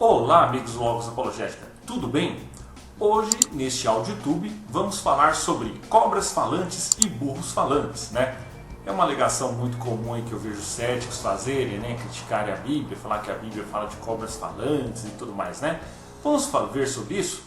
Olá, amigos do Logos Apologética, tudo bem? Hoje, neste áudio YouTube, vamos falar sobre cobras falantes e burros falantes, né? É uma alegação muito comum aí que eu vejo céticos fazerem, né? Criticarem a Bíblia, falar que a Bíblia fala de cobras falantes e tudo mais, né? Vamos ver sobre isso?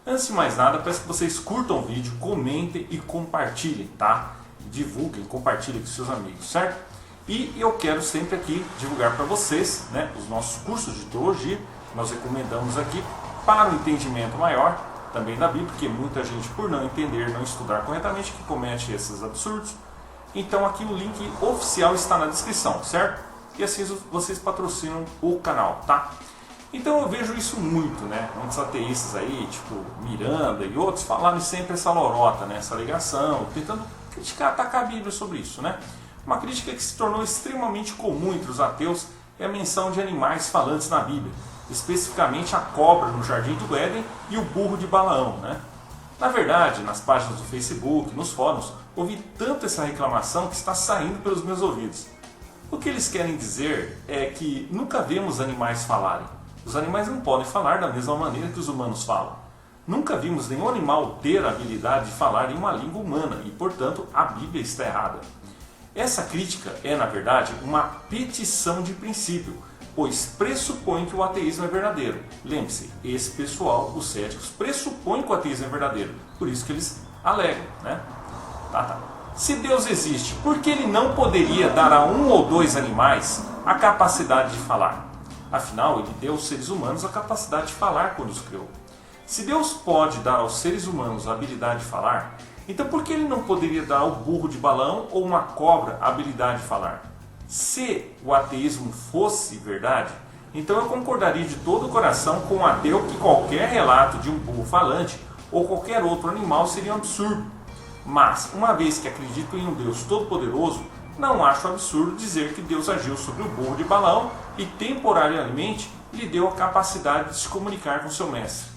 Antes de mais nada, peço que vocês curtam o vídeo, comentem e compartilhem, tá? Divulguem, compartilhem com seus amigos, certo? E eu quero sempre aqui divulgar para vocês, né, os nossos cursos de teologia, que nós recomendamos aqui para um entendimento maior também da Bíblia, porque muita gente, por não entender, não estudar corretamente, que comete esses absurdos. Então aqui o link oficial está na descrição, certo? E assim vocês patrocinam o canal, tá? Então eu vejo isso muito, né? Muitos ateístas aí, tipo Miranda e outros, falarem sempre essa lorota, né? Essa alegação, tentando criticar, atacar a Bíblia sobre isso, né? Uma crítica que se tornou extremamente comum entre os ateus é a menção de animais falantes na Bíblia, especificamente a cobra no Jardim do Éden e o burro de Balaão, né? Na verdade, nas páginas do Facebook, nos fóruns, ouvi tanto essa reclamação que está saindo pelos meus ouvidos. O que eles querem dizer é que nunca vemos animais falarem. Os animais não podem falar da mesma maneira que os humanos falam. Nunca vimos nenhum animal ter a habilidade de falar em uma língua humana e, portanto, a Bíblia está errada. Essa crítica é, na verdade, uma petição de princípio, pois pressupõe que o ateísmo é verdadeiro. Lembre-se, esse pessoal, os céticos, pressupõem que o ateísmo é verdadeiro, por isso que eles alegam, né? Tá. Se Deus existe, por que ele não poderia dar a um ou dois animais a capacidade de falar? Afinal, ele deu aos seres humanos a capacidade de falar quando os criou. Se Deus pode dar aos seres humanos a habilidade de falar, então por que ele não poderia dar ao burro de Balaão ou uma cobra a habilidade de falar? Se o ateísmo fosse verdade, então eu concordaria de todo o coração com o ateu que qualquer relato de um burro falante ou qualquer outro animal seria um absurdo. Mas, uma vez que acredito em um Deus todo-poderoso, não acho absurdo dizer que Deus agiu sobre o burro de Balaão e temporariamente lhe deu a capacidade de se comunicar com seu mestre.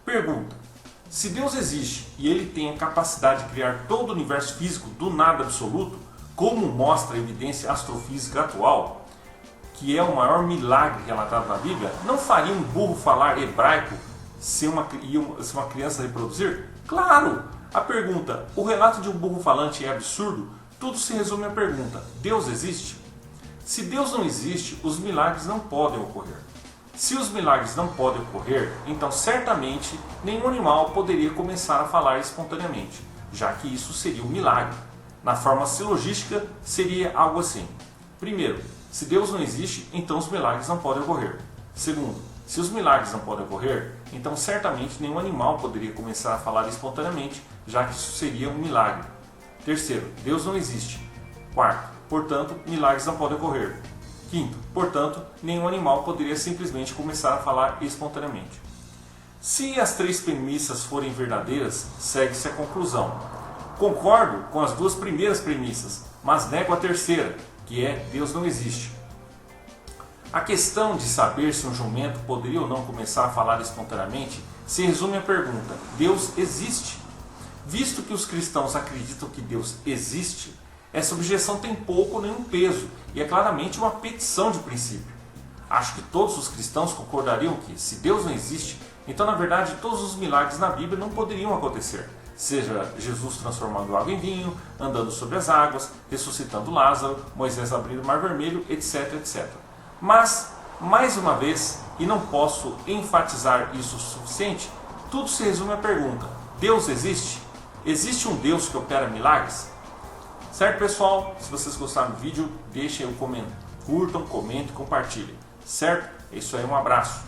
Pergunta: se Deus existe e ele tem a capacidade de criar todo o universo físico do nada absoluto, como mostra a evidência astrofísica atual, que é o maior milagre relatado na Bíblia, não faria um burro falar hebraico se uma criança reproduzir? Claro! A pergunta: o relato de um burro falante é absurdo? Tudo se resume à pergunta: Deus existe? Se Deus não existe, os milagres não podem ocorrer. Se os milagres não podem ocorrer, então certamente nenhum animal poderia começar a falar espontaneamente, já que isso seria um milagre. Na forma silogística, seria algo assim. Primeiro, se Deus não existe, então os milagres não podem ocorrer. Segundo, se os milagres não podem ocorrer, então certamente nenhum animal poderia começar a falar espontaneamente, já que isso seria um milagre. Terceiro, Deus não existe. Quarto, portanto, milagres não podem ocorrer. Quinto, portanto, nenhum animal poderia simplesmente começar a falar espontaneamente. Se as três premissas forem verdadeiras, segue-se a conclusão. Concordo com as duas primeiras premissas, mas nego a terceira, que é Deus não existe. A questão de saber se um jumento poderia ou não começar a falar espontaneamente se resume à pergunta: Deus existe? Visto que os cristãos acreditam que Deus existe, essa objeção tem pouco ou nenhum peso e é claramente uma petição de princípio. Acho que todos os cristãos concordariam que, se Deus não existe, então na verdade todos os milagres na Bíblia não poderiam acontecer. Seja Jesus transformando água em vinho, andando sobre as águas, ressuscitando Lázaro, Moisés abrindo o mar vermelho, etc, etc. Mas, mais uma vez, e não posso enfatizar isso o suficiente, tudo se resume à pergunta: Deus existe? Existe um Deus que opera milagres? Certo, pessoal? Se vocês gostaram do vídeo, deixem o comentário, curtam, comentem, compartilhem. Certo? É isso aí, um abraço.